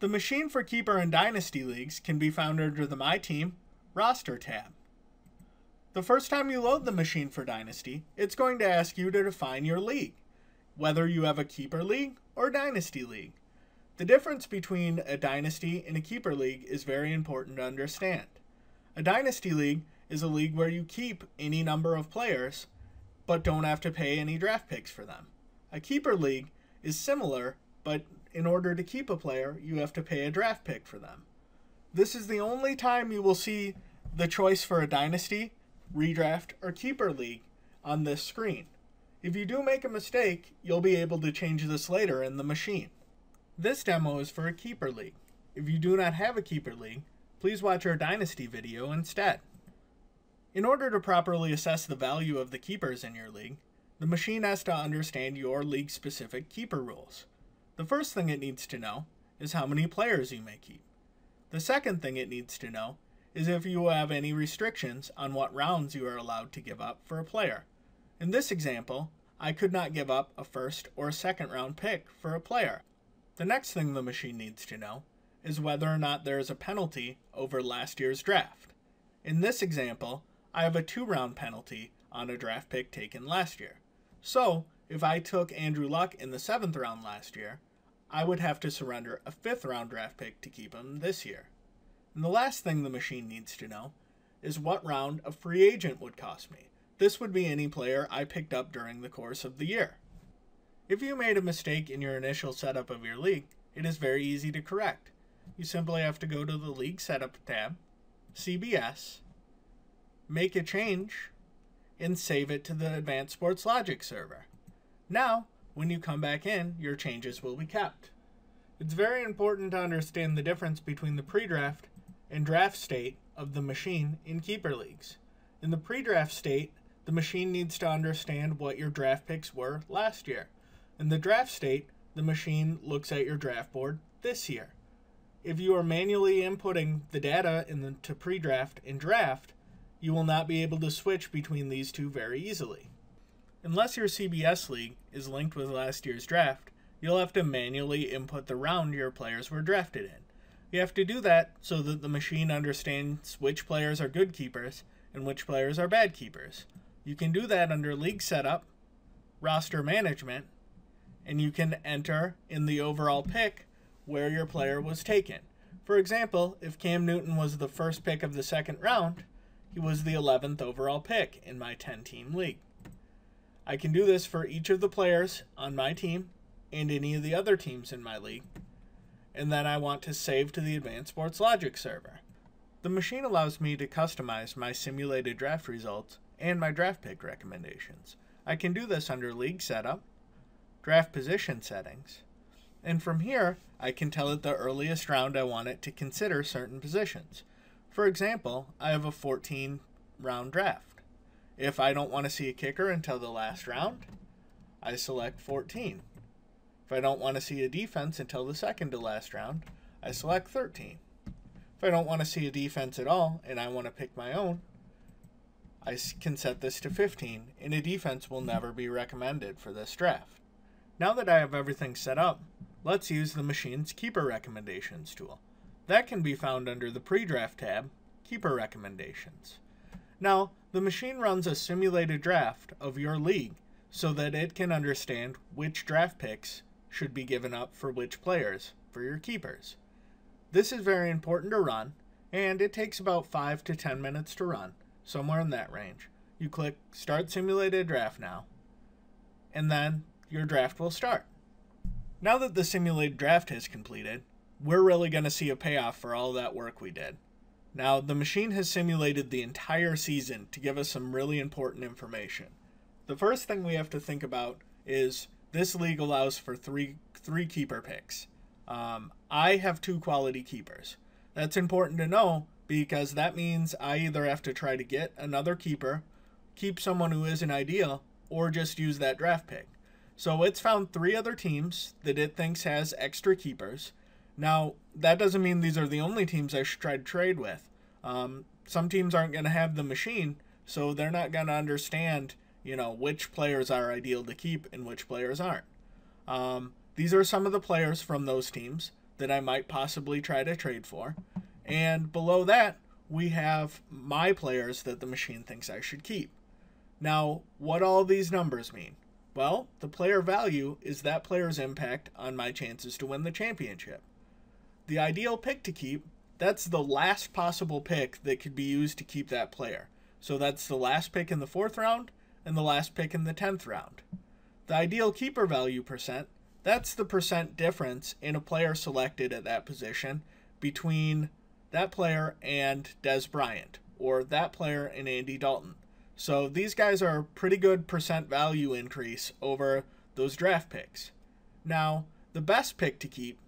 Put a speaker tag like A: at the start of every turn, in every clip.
A: The machine for keeper and dynasty leagues can be found under the My Team roster tab. The first time you load the machine for dynasty, it's going to ask you to define your league, whether you have a keeper league or dynasty league. The difference between a dynasty and a keeper league is very important to understand. A dynasty league is a league where you keep any number of players, but don't have to pay any draft picks for them. A keeper league is similar, but in order to keep a player, you have to pay a draft pick for them. This is the only time you will see the choice for a dynasty, redraft, or keeper league on this screen. If you do make a mistake, you'll be able to change this later in the machine. This demo is for a keeper league. If you do not have a keeper league, please watch our dynasty video instead. In order to properly assess the value of the keepers in your league, the machine has to understand your league-specific keeper rules. The first thing it needs to know is how many players you may keep. The second thing it needs to know is if you have any restrictions on what rounds you are allowed to give up for a player. In this example, I could not give up a first or a second round pick for a player. The next thing the machine needs to know is whether or not there is a penalty over last year's draft. In this example, I have a 2-round penalty on a draft pick taken last year. So, if I took Andrew Luck in the 7th round last year, I would have to surrender a 5th round draft pick to keep him this year. And the last thing the machine needs to know is what round a free agent would cost me. This would be any player I picked up during the course of the year. If you made a mistake in your initial setup of your league, it is very easy to correct. You simply have to go to the League Setup tab, CBS, make a change, and save it to the Advanced Sports Logic server. Now, when you come back in, your changes will be kept. It's very important to understand the difference between the pre-draft and draft state of the machine in keeper leagues. In the pre-draft state, the machine needs to understand what your draft picks were last year. In the draft state, the machine looks at your draft board this year. If you are manually inputting the data into pre-draft and draft, you will not be able to switch between these two very easily. Unless your CBS league is linked with last year's draft, you'll have to manually input the round your players were drafted in. You have to do that so that the machine understands which players are good keepers and which players are bad keepers. You can do that under League Setup, Roster Management, and you can enter in the overall pick where your player was taken. For example, if Cam Newton was the first pick of the 2nd round, he was the 11th overall pick in my 10-team league. I can do this for each of the players on my team and any of the other teams in my league, and then I want to save to the Advanced Sports Logic server. The machine allows me to customize my simulated draft results and my draft pick recommendations. I can do this under League Setup, Draft Position Settings, and from here I can tell it the earliest round I want it to consider certain positions. For example, I have a 14-round draft. If I don't want to see a kicker until the last round, I select 14. If I don't want to see a defense until the 2nd to last round, I select 13. If I don't want to see a defense at all and I want to pick my own, I can set this to 15, and a defense will never be recommended for this draft. Now that I have everything set up, let's use the machine's Keeper Recommendations tool. That can be found under the Pre-Draft tab, Keeper Recommendations. Now, the machine runs a simulated draft of your league so that it can understand which draft picks should be given up for which players for your keepers. This is very important to run, and it takes about 5 to 10 minutes to run, somewhere in that range. You click Start Simulated Draft Now, and then your draft will start. Now that the simulated draft is completed, we're really going to see a payoff for all that work we did. Now, the machine has simulated the entire season to give us some really important information. The first thing we have to think about is this league allows for three keeper picks. I have 2 quality keepers. That's important to know because that means I either have to try to get another keeper, keep someone who isn't ideal, or just use that draft pick. So it's found 3 other teams that it thinks has extra keepers. Now, that doesn't mean these are the only teams I should try to trade with. Some teams aren't going to have the machine, so they're not going to understand, which players are ideal to keep and which players aren't. These are some of the players from those teams. that I might possibly try to trade for. And below that, we have my players that the machine thinks I should keep. Now, what all these numbers mean? Well, the player value is that player's impact on my chances to win the championship. The ideal pick to keep, that's the last possible pick that could be used to keep that player. So that's the last pick in the 4th round and the last pick in the 10th round. The ideal keeper value percent, that's the percent difference in a player selected at that position between that player and Dez Bryant, or that player and Andy Dalton. So these guys are a pretty good percent value increase over those draft picks. Now, the best pick to keep,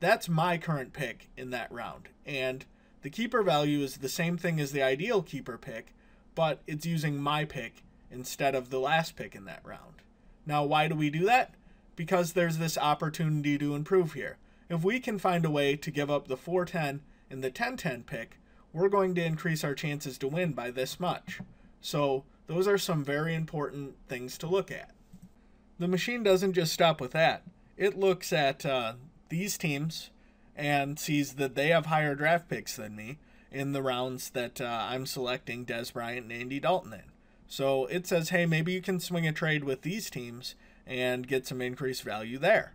A: that's my current pick in that round. And the keeper value is the same thing as the ideal keeper pick, but it's using my pick instead of the last pick in that round. Now, why do we do that? Because there's this opportunity to improve here. If we can find a way to give up the 4-10 and the 10-10 pick, we're going to increase our chances to win by this much. So those are some very important things to look at. The machine doesn't just stop with that. It looks at these teams and sees that they have higher draft picks than me in the rounds that I'm selecting Dez Bryant and Andy Dalton in. So it says, hey, maybe you can swing a trade with these teams and get some increased value there.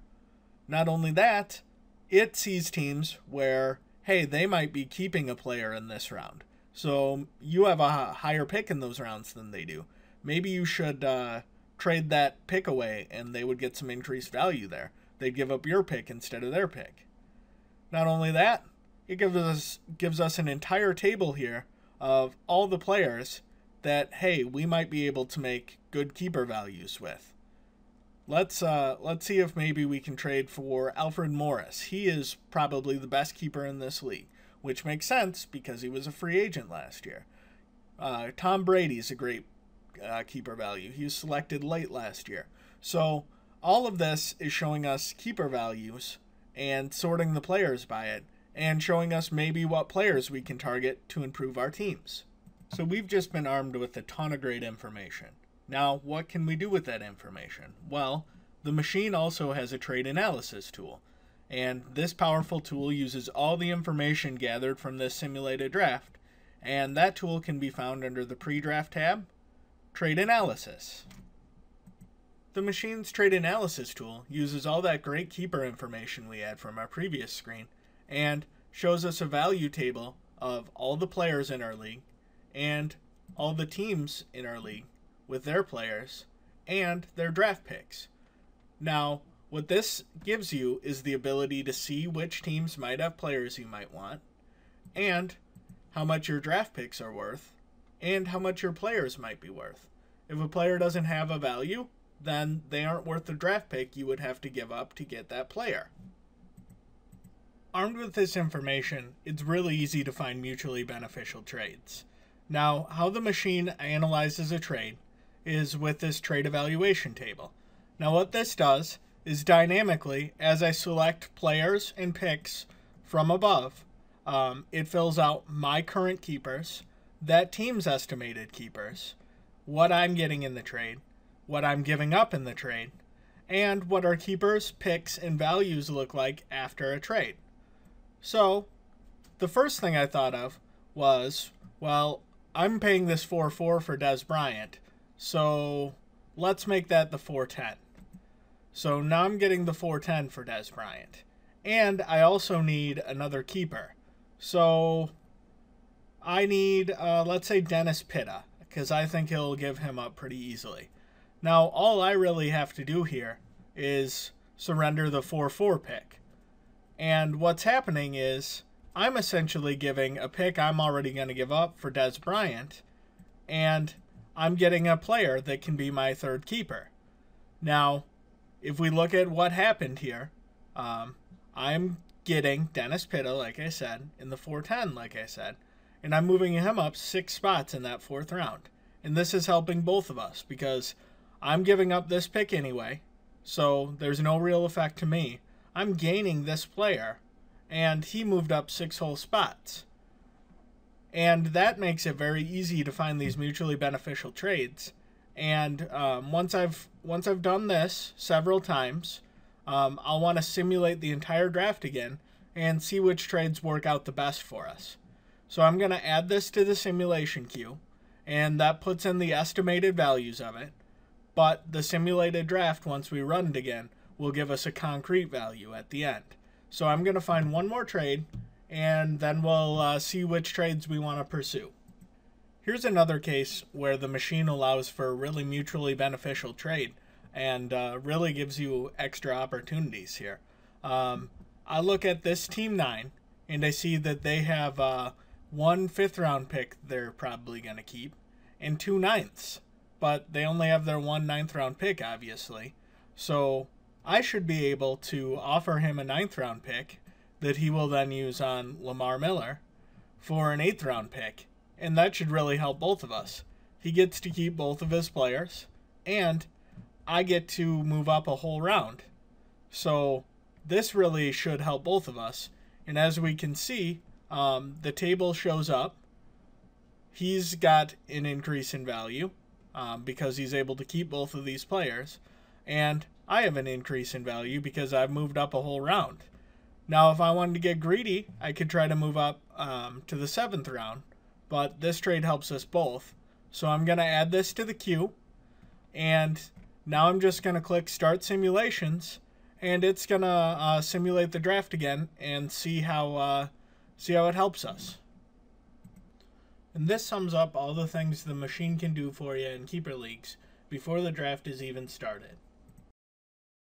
A: Not only that, it sees teams where, hey, they might be keeping a player in this round. So you have a higher pick in those rounds than they do. Maybe you should trade that pick away and they would get some increased value there. They'd give up your pick instead of their pick. Not only that, it gives us an entire table here of all the players that, hey, we might be able to make good keeper values with. Let's see if maybe we can trade for Alfred Morris. He is probably the best keeper in this league, which makes sense because he was a free agent last year. Tom Brady's a great keeper value. He was selected late last year. So all of this is showing us keeper values and sorting the players by it and showing us maybe what players we can target to improve our teams. So we've just been armed with a ton of great information. Now, what can we do with that information? Well, the machine also has a trade analysis tool. And this powerful tool uses all the information gathered from this simulated draft, and that tool can be found under the Pre-Draft tab, Trade Analysis. The machine's Trade Analysis tool uses all that great keeper information we had from our previous screen, and shows us a value table of all the players in our league, and all the teams in our league with their players, and their draft picks. Now, what this gives you is the ability to see which teams might have players you might want, and how much your draft picks are worth, and how much your players might be worth. If a player doesn't have a value, then they aren't worth the draft pick you would have to give up to get that player. Armed with this information, it's really easy to find mutually beneficial trades. Now, how the machine analyzes a trade is with this trade evaluation table. Now, what this does is dynamically, as I select players and picks from above, it fills out my current keepers, that team's estimated keepers, what I'm getting in the trade, what I'm giving up in the trade, and what our keepers, picks, and values look like after a trade. So, the first thing I thought of was, well, I'm paying this 4-4 for Dez Bryant, so let's make that the 4-10. So now I'm getting the 4-10 for Dez Bryant. And I also need another keeper. So I need, let's say, Dennis Pitta, because I think he'll give him up pretty easily. Now, all I really have to do here is surrender the 4-4 pick. And what's happening is I'm essentially giving a pick I'm already going to give up for Dez Bryant, and I'm getting a player that can be my third keeper. Now, if we look at what happened here, I'm getting Dennis Pitta, like I said, in the 4-10, like I said, and I'm moving him up 6 spots in that 4th round. And this is helping both of us because I'm giving up this pick anyway, so there's no real effect to me. I'm gaining this player, and he moved up 6 whole spots. And that makes it very easy to find these mutually beneficial trades. And once I've done this several times, I'll want to simulate the entire draft again and see which trades work out the best for us. So I'm going to add this to the simulation queue, and that puts in the estimated values of it. But the simulated draft, once we run it again, will give us a concrete value at the end. So I'm going to find one more trade, and then we'll see which trades we want to pursue. Here's another case where the machine allows for a really mutually beneficial trade and really gives you extra opportunities here. I look at this Team 9, and I see that they have one 5th-round pick they're probably going to keep, and 2 9ths. But they only have their 1 9th-round pick, obviously. So I should be able to offer him a 9th-round pick that he will then use on Lamar Miller for an 8th-round pick. And that should really help both of us. He gets to keep both of his players, and I get to move up a whole round. So this really should help both of us. And as we can see, the table shows up. He's got an increase in value because he's able to keep both of these players. And I have an increase in value because I've moved up a whole round. Now, if I wanted to get greedy, I could try to move up to the 7th round. But this trade helps us both. So I'm going to add this to the queue. And now I'm just going to click Start Simulations. And it's going to simulate the draft again and see how it helps us. And this sums up all the things the machine can do for you in keeper leagues before the draft is even started.